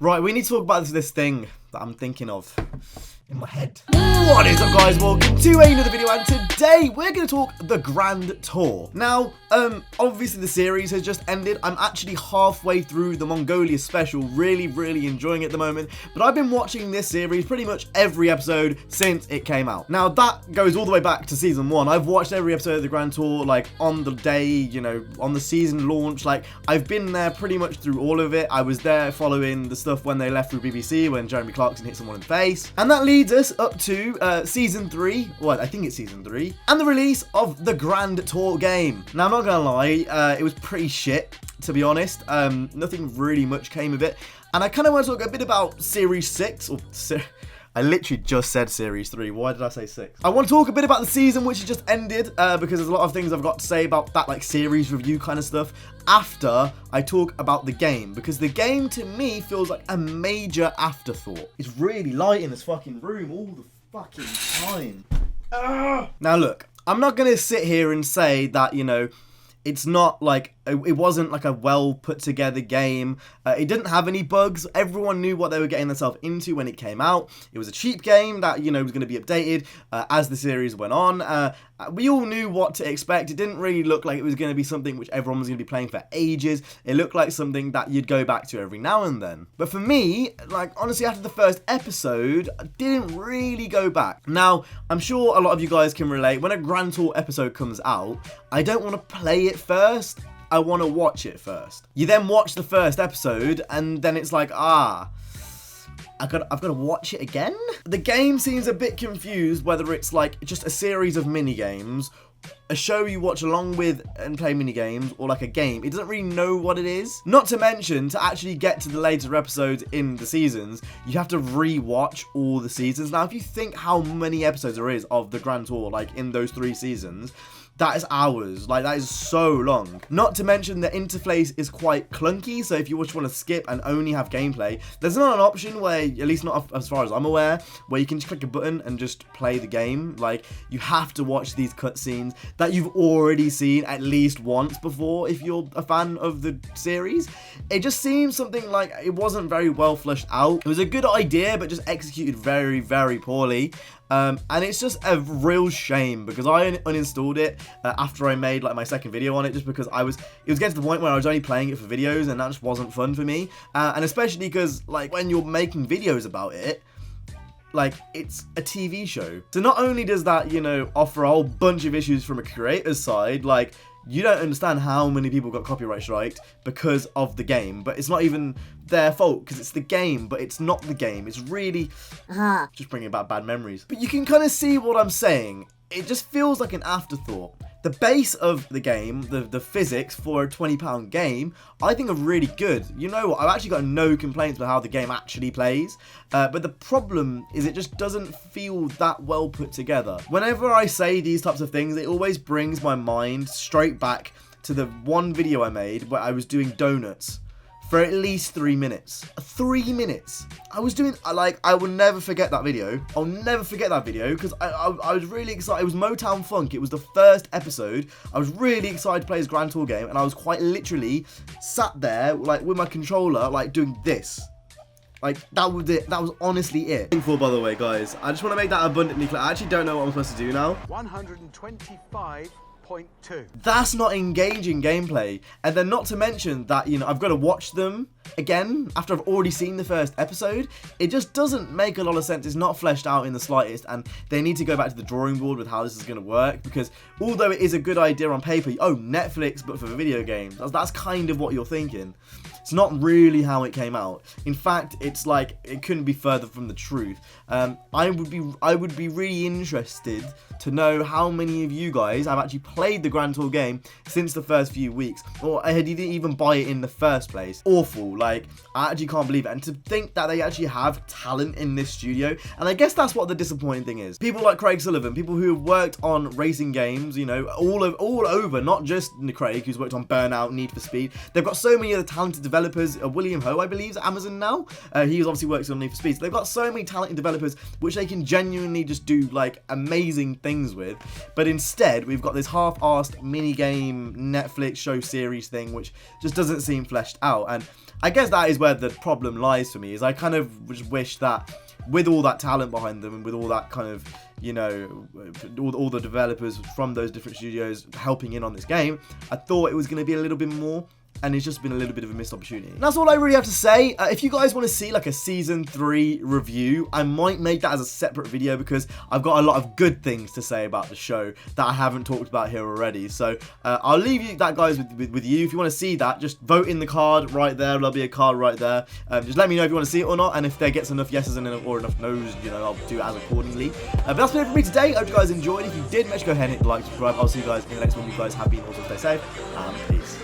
Right, we need to talk about this thing that I'm thinking of in my head. What is up, guys? Welcome to another video, and today we're going to talk the Grand Tour. Now, obviously the series has just ended. I'm actually halfway through the Mongolia special, really enjoying it at the moment, but I've been watching this series pretty much every episode since it came out. Now, that goes all the way back to season 1. I've watched every episode of the Grand Tour, like, on the day, you know, on the season launch. Like, I've been there pretty much through all of it. I was there following the stuff when they left through BBC, when Jeremy Clarkson hit someone in the face. And that leads us up to season 3, well, I think it's season 3, and the release of the Grand Tour game. Now, I'm not gonna lie, it was pretty shit, to be honest. Nothing really much came of it, and I kind of want to talk a bit about Series 6, or I literally just said Series 3. Why did I say 6? I want to talk a bit about the season, which has just ended, because there's a lot of things I've got to say about that, like, series review kind of stuff, after I talk about the game, because the game, to me, feels like a major afterthought. It's really light in this fucking room all the fucking time. Now, look, I'm not going to sit here and say that, you know, it's not like, it wasn't like a well put together game. It didn't have any bugs. Everyone knew what they were getting themselves into when it came out. It was a cheap game that, you know, was going to be updated as the series went on. We all knew what to expect. It didn't really look like it was going to be something which everyone was going to be playing for ages. It looked like something that you'd go back to every now and then. But for me, like, honestly, after the first episode, I didn't really go back. Now, I'm sure a lot of you guys can relate. When a Grand Tour episode comes out, I don't want to play it first. I want to watch it first. You then watch the first episode, and then it's like, I've got to watch it again? The game seems a bit confused whether it's like just a series of mini games, a show you watch along with and play mini games, or like a game. It doesn't really know what it is. Not to mention, to actually get to the later episodes in the seasons, you have to re-watch all the seasons. Now, if you think how many episodes there is of the Grand Tour, like in those 3 seasons, that is hours. Like, that is so long. Not to mention the interface is quite clunky, so if you just want to skip and only have gameplay, there's not an option where, at least not as far as I'm aware, where you can just click a button and just play the game. Like, you have to watch these cutscenes that you've already seen at least once before if you're a fan of the series. It just seems something like it wasn't very well fleshed out. It was a good idea, but just executed very poorly. And it's just a real shame, because I uninstalled it after I made like my second video on it, just because it was getting to the point where I was only playing it for videos, and that just wasn't fun for me. And especially because, like, when you're making videos about it, like, it's a TV show. So not only does that, you know, offer a whole bunch of issues from a creator's side, like, you don't understand how many people got copyright striked because of the game, but it's not even their fault, because it's the game, but it's not the game. It's really just bringing back bad memories. But you can kind of see what I'm saying. It just feels like an afterthought. The base of the game, the physics for a £20 game, I think are really good. You know what? I've actually got no complaints about how the game actually plays. But the problem is it just doesn't feel that well put together. Whenever I say these types of things, it always brings my mind straight back to the one video I made where I was doing donuts for at least 3 minutes. 3 minutes. I was doing, like, I will never forget that video. I'll never forget that video, because I was really excited. It was Motown Funk. It was the first episode. I was really excited to play this Grand Tour game, and I was quite literally sat there, like, with my controller, like, doing this. Like, that was it. That was honestly it. By the way, guys, I just want to make that abundantly clear. I actually don't know what I'm supposed to do now. 125.2. That's not engaging gameplay. And then not to mention that, you know, I've got to watch them again after I've already seen the first episode. It just doesn't make a lot of sense. It's not fleshed out in the slightest, and they need to go back to the drawing board with how this is going to work, because although it is a good idea on paper, oh, Netflix but for video games, that's kind of what you're thinking. It's not really how it came out. In fact, it's like, it couldn't be further from the truth. I would be really interested to know how many of you guys have actually played the Grand Tour game since the first few weeks, or didn't even buy it in the first place. Awful. Like, I actually can't believe it. And to think that they actually have talent in this studio, and I guess that's what the disappointing thing is. People like Craig Sullivan, people who have worked on racing games, you know, all over, not just Craig, who's worked on Burnout, Need for Speed. They've got so many other talented developers. William Ho, I believe, is at Amazon now. He's obviously works on Need for Speed. So they've got so many talented developers which they can genuinely just do, like, amazing things with. But instead, we've got this half-arsed mini-game Netflix show series thing which just doesn't seem fleshed out. And I guess that is where the problem lies for me, is I kind of just wish that with all that talent behind them and with all that kind of, you know, all the developers from those different studios helping in on this game, I thought it was going to be a little bit more. And it's just been a little bit of a missed opportunity. And that's all I really have to say. If you guys want to see like a Season 3 review, I might make that as a separate video because I've got a lot of good things to say about the show that I haven't talked about here already. So I'll leave that, guys, with you. If you want to see that, just vote in the card right there. There'll be a card right there. Just let me know if you want to see it or not. And if there gets enough yeses and or enough no's, you know, I'll do it as accordingly. But that's been it for me today. I hope you guys enjoyed. If you did, make sure you go ahead and hit the like, subscribe. I'll see you guys in the next one. You guys happy and also stay safe. And peace.